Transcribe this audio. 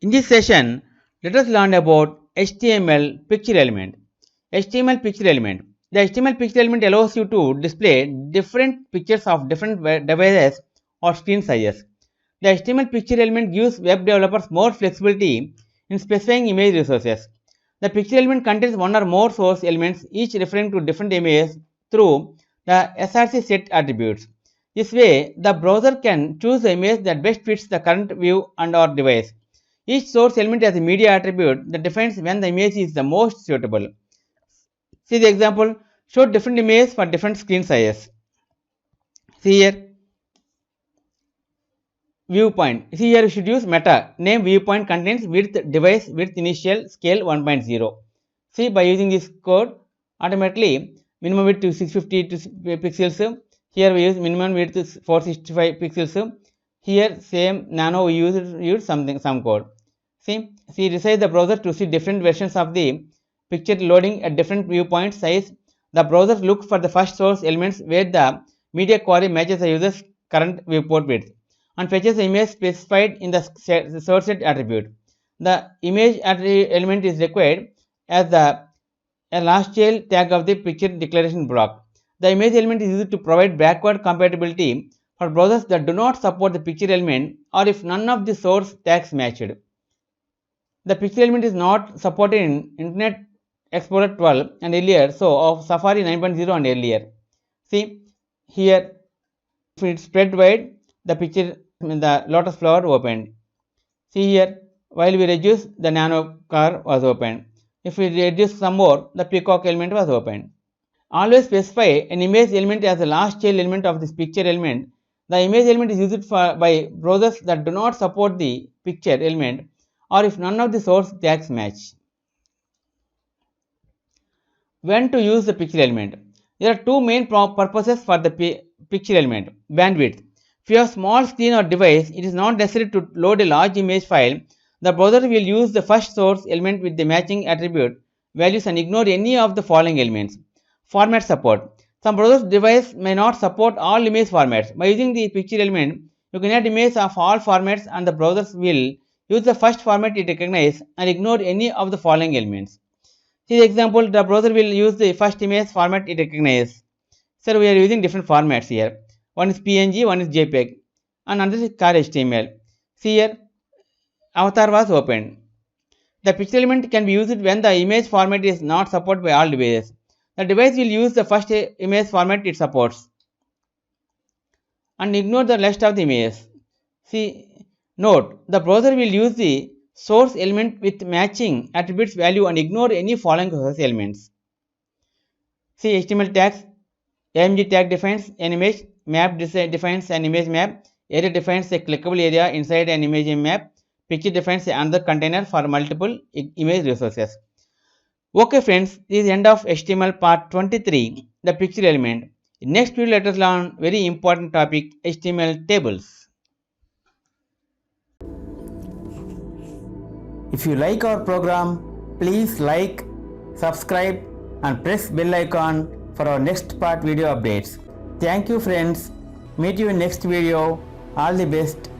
In this session, let us learn about HTML picture element. HTML picture element. The HTML picture element allows you to display different pictures of different devices or screen sizes. The HTML picture element gives web developers more flexibility in specifying image resources. The picture element contains one or more source elements, each referring to different images through the src set attributes. This way, the browser can choose the image that best fits the current view and or device. Each source element has a media attribute that defines when the image is the most suitable. See the example, show different images for different screen sizes. See here, viewpoint. See here, you should use meta. Name viewpoint contains width, device, width initial, scale 1.0. See, by using this code, automatically minimum width to 650 pixels. Here we use minimum width to 465 pixels. Here same nano we use some code. See, resize the browser to see different versions of the picture loading at different viewpoint size. The browser looks for the first source elements where the media query matches the user's current viewport width and fetches the image specified in the source set attribute. The image element is required as the last tail tag of the picture declaration block. The image element is used to provide backward compatibility for browsers that do not support the picture element or if none of the source tags matched. The picture element is not supported in Internet Explorer 12 and earlier, so of Safari 9.0 and earlier. See here, if it spread wide, the picture, the lotus flower opened. See here, while we reduce, the nano car was opened. If we reduce some more, the peacock element was opened. Always specify an image element as the last tail element of this picture element. The image element is used by browsers that do not support the picture element or if none of the source tags match. When to use the picture element? There are two main purposes for the picture element. Bandwidth. If you have small screen or device, it is not necessary to load a large image file. The browser will use the first source element with the matching attribute values and ignore any of the following elements. Format support. Some browsers device may not support all image formats. By using the picture element, you can add images of all formats and the browsers will use the first format it recognizes and ignore any of the following elements. See the example, the browser will use the first image format it recognizes. So we are using different formats here. One is PNG, one is JPEG, and another is car HTML. See here, avatar was opened. The picture element can be used when the image format is not supported by all devices. The device will use the first image format it supports and ignore the rest of the images. See, note, the browser will use the source element with matching attributes value and ignore any following source elements. See HTML tags, AMG tag defines an image, map defines an image map, area defines a clickable area inside an image map, picture defines another container for multiple image resources. Okay friends, this is the end of HTML part 23, the picture element. In next video, let us learn very important topic, HTML tables. If you like our program, please like, subscribe and press bell icon for our next part video updates. Thank you friends. Meet you in next video. All the best.